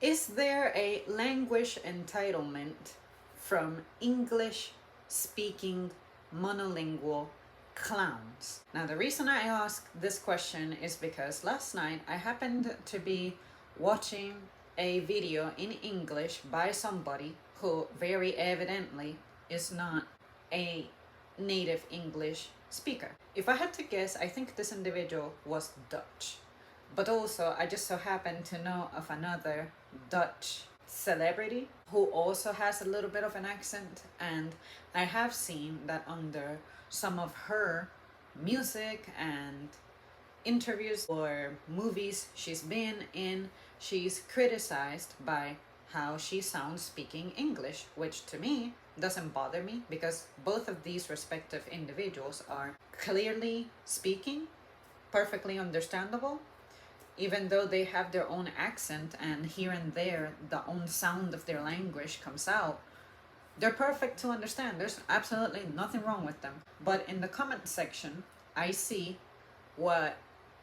Is there a language entitlement from English speaking monolingual clowns? Now, the reason I ask this question is because last night I happened to be watching a video in English by somebody who very evidently is not a native English speaker. If I had to guess, I think this individual was Dutch. But also, I just so happen to know of another Dutch celebrity who also has a little bit of an accent, and I have seen that under some of her music and interviews or movies she's been in, she's criticized by how she sounds speaking English, which to me doesn't bother me because both of these respective individuals are clearly speaking, perfectly understandable, even though they have their own accent and here and there the own sound of their language comes out. They're perfect to understand. There's absolutely nothing wrong with them. But in the comment section, I see what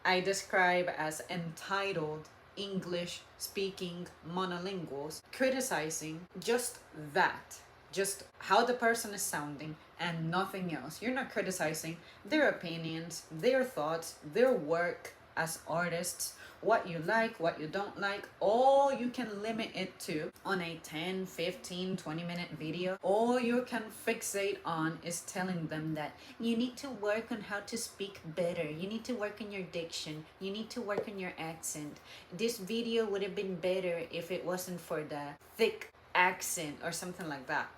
I describe as entitled English speaking monolinguals criticizing just that, just how the person is sounding and nothing else. You're not criticizing their opinions, their thoughts, their work as artists, what you like, what you don't like. All you can limit it to on a 10, 15, 20-minute video, all you can fixate on is telling them that you need to work on how to speak better, you need to work on your diction, you need to work on your accent. This video would have been better if it wasn't for the thick accent or something like that.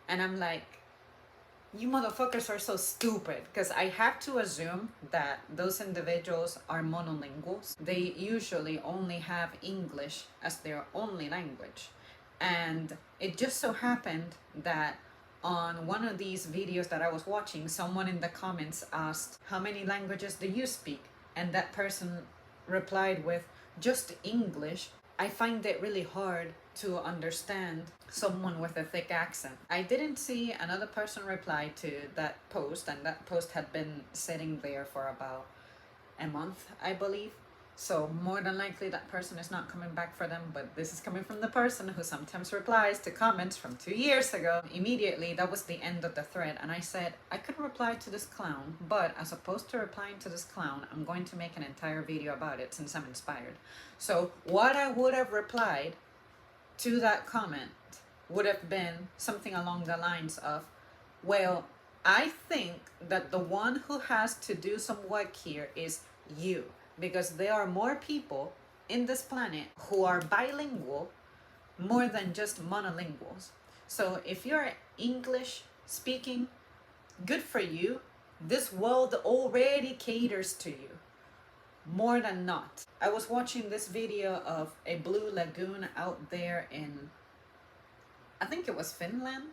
And I'm like, you motherfuckers are so stupid, because I have to assume that those individuals are monolinguals. They usually only have English as their only language. And it just so happened that on one of these videos that I was watching, someone in the comments asked, how many languages do you speak? And that person replied with, just English. I find it really hard to understand someone with a thick accent. I didn't see another person reply to that post, and that post had been sitting there for about a month, I believe. So more than likely that person is not coming back for them, but this is coming from the person who sometimes replies to comments from 2 years ago. Immediately, that was the end of the thread, and I said, I could reply to this clown, but as opposed to replying to this clown, I'm going to make an entire video about it since I'm inspired. So what I would have replied to that comment would have been something along the lines of, well, I think that the one who has to do some work here is you, because there are more people in this planet who are bilingual more than just monolinguals. So if you're English speaking, good for you. This world already caters to you more than not. I was watching this video of a blue lagoon out there in, I think it was Finland.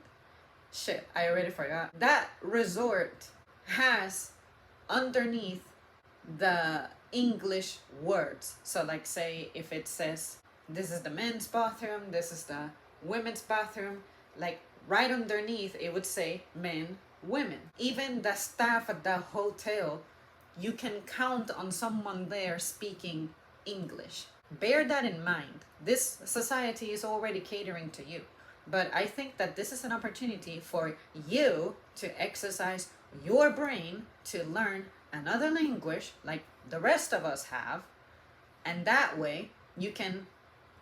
Shit, I already forgot. That resort has underneath the English words. So like, say if it says this is the men's bathroom, this is the women's bathroom, like right underneath it would say men, women. Even the staff at the hotel, you can count on someone there speaking English. Bear that in mind. This society is already catering to you. But I think that this is an opportunity for you to exercise your brain to learn another language like the rest of us have. And that way you can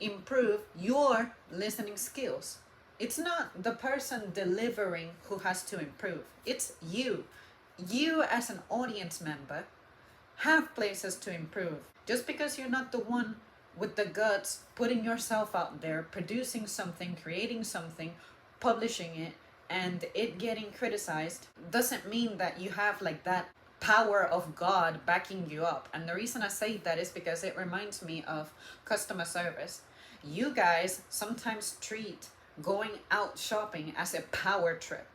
improve your listening skills. It's not the person delivering who has to improve. It's you. You as an audience member have places to improve. Just because you're not the one with the guts putting yourself out there, producing something, creating something, publishing it, and it getting criticized, doesn't mean that you have like that power of God backing you up. And the reason I say that is because it reminds me of customer service. You guys sometimes treat going out shopping as a power trip.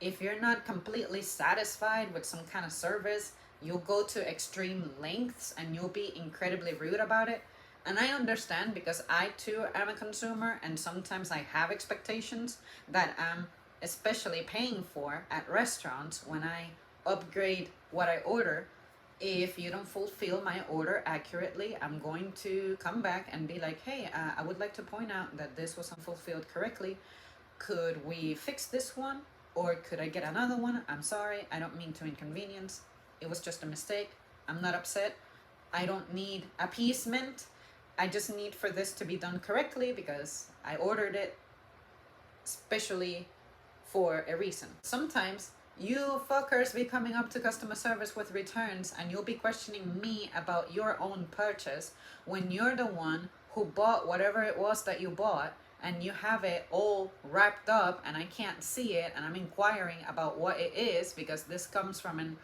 If you're not completely satisfied with some kind of service, you'll go to extreme lengths and you'll be incredibly rude about it. And I understand, because I too am a consumer, and sometimes I have expectations that I'm especially paying for at restaurants when I upgrade what I order. If you don't fulfill my order accurately, I'm going to come back and be like, hey, I would like to point out that this wasn't fulfilled correctly. Could we fix this one? Or could I get another one? I'm sorry, I don't mean to inconvenience. It was just a mistake. I'm not upset. I don't need appeasement. I just need for this to be done correctly because I ordered it specially for a reason. Sometimes you fuckers be coming up to customer service with returns and you'll be questioning me about your own purchase when you're the one who bought whatever it was that you bought, and you have it all wrapped up and I can't see it, and I'm inquiring about what it is because this comes from an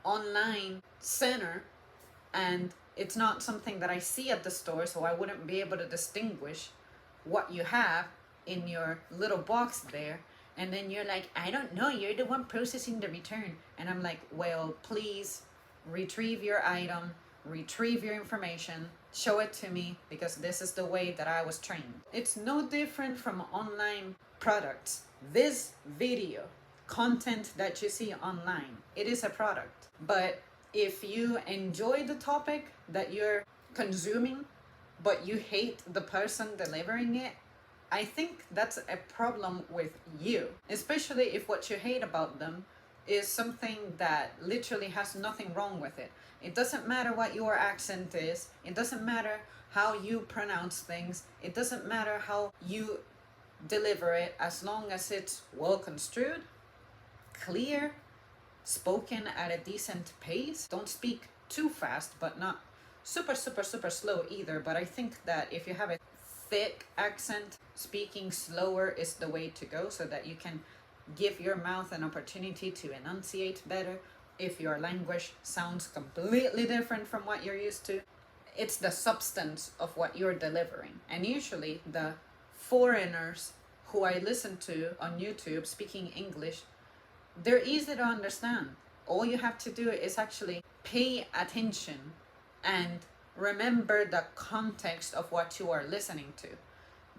online center and it's not something that I see at the store, so I wouldn't be able to distinguish what you have in your little box there. And then you're like, I don't know, you're the one processing the return. And I'm like, well, please retrieve your item, retrieve your information, show it to me, because this is the way that I was trained. It's no different from online products. This video content that you see online, it is a product. But if you enjoy the topic that you're consuming, but you hate the person delivering it, I think that's a problem with you, especially if what you hate about them is something that literally has nothing wrong with it. It doesn't matter what your accent is. It doesn't matter how you pronounce things. It doesn't matter how you deliver it, as long as it's well construed, clear, spoken at a decent pace. Don't speak too fast, but not super slow either. But I think that if you have a thick accent, speaking slower is the way to go, so that you can give your mouth an opportunity to enunciate better. If your language sounds completely different from what you're used to, it's the substance of what you're delivering. And usually the foreigners who I listen to on YouTube speaking English, they're easy to understand. All you have to do is actually pay attention and remember the context of what you are listening to.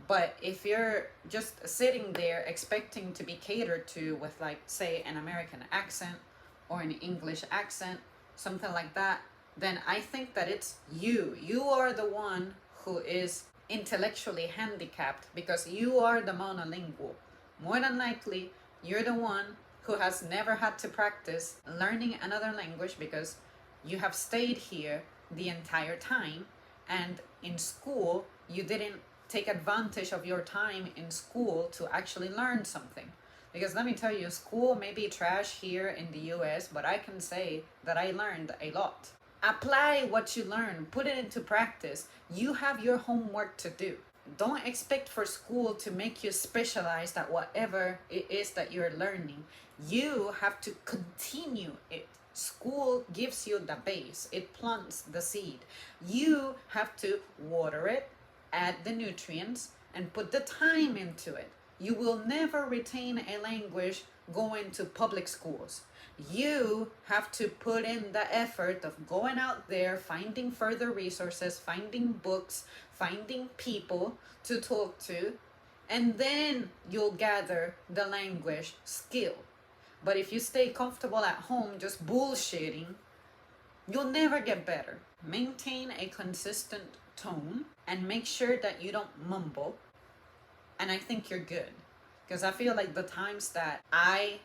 But if you're just sitting there expecting to be catered to with, like, say, an American accent or an English accent, something like that, then I think that it's you. You are the one who is intellectually handicapped because you are the monolingual. More than likely, you're the one who has never had to practice learning another language because you have stayed here the entire time, and in school you didn't take advantage of your time in school to actually learn something. Because let me tell you, school may be trash here in the US, but I can say that I learned a lot. Apply what you learn, put it into practice. You have your homework to do. Don't expect for school to make you specialized at whatever it is that you're learning. You have to continue it. School gives you the base, it plants the seed. You have to water it, add the nutrients, and put the time into it. You will never retain a language going to public schools. You have to put in the effort of going out there, finding further resources, finding books, finding people to talk to, and then you'll gather the language skill. But if you stay comfortable at home just bullshitting, you'll never get better. Maintain a consistent tone and make sure that you don't mumble, and I think you're good. Because I feel like the times that I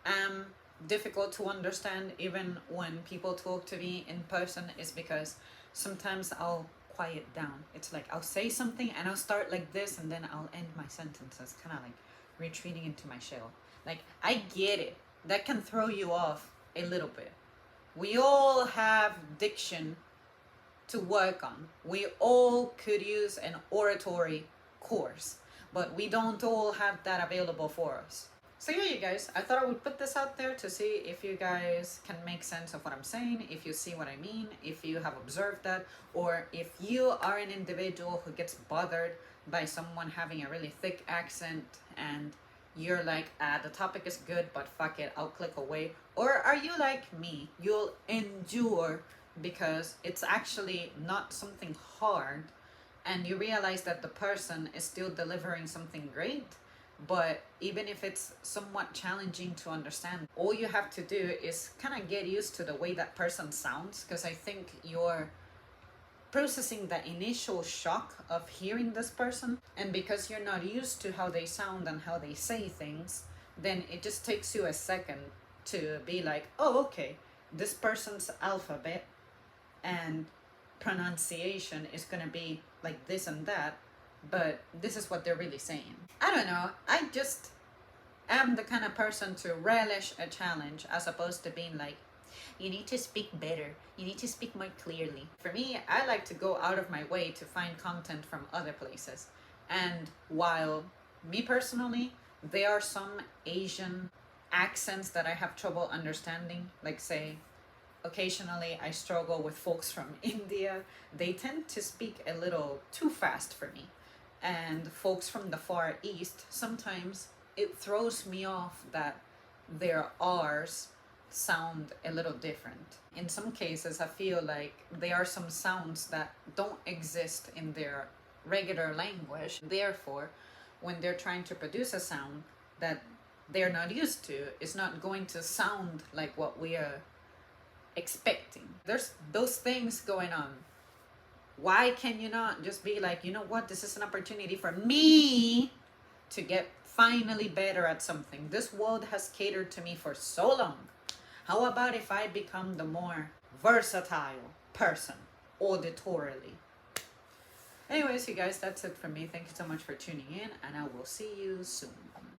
am difficult to understand, even when people talk to me in person, is because sometimes I'll quiet down. It's like I'll say something and I'll start like this, and then I'll end my sentences, kind of like retreating into my shell. Like, I get it. That can throw you off a little bit. We all have diction to work on. We all could use an oratory course, but we don't all have that available for us. So yeah, you guys, I thought I would put this out there to see if you guys can make sense of what I'm saying, if you see what I mean, if you have observed that, or if you are an individual who gets bothered by someone having a really thick accent and you're like, the topic is good, but fuck it, I'll click away. Or are you like me? You'll endure because it's actually not something hard, and you realize that the person is still delivering something great, But even if it's somewhat challenging to understand, all you have to do is kind of get used to the way that person sounds, because I think you're processing the initial shock of hearing this person, and because you're not used to how they sound and how they say things, then it just takes you a second to be like, oh, okay, this person's alphabet and pronunciation is gonna be like this and that, but this is what they're really saying. I don't know, I just am the kind of person to relish a challenge as opposed to being like, you need to speak better, you need to speak more clearly. For me, I like to go out of my way to find content from other places. And while me personally, there are some Asian accents that I have trouble understanding, like say, occasionally I struggle with folks from India. They tend to speak a little too fast for me. And folks from the Far East, sometimes it throws me off that their R's sound a little different. In some cases, I feel like there are some sounds that don't exist in their regular language. Therefore, when they're trying to produce a sound that they're not used to, it's not going to sound like what we are expecting. There's those things going on. Why can you not just be like, you know what, this is an opportunity for me to get finally better at something. This world has catered to me for so long. How about if I become the more versatile person auditorily? Anyways, you guys, that's it from me. Thank you so much for tuning in, and I will see you soon.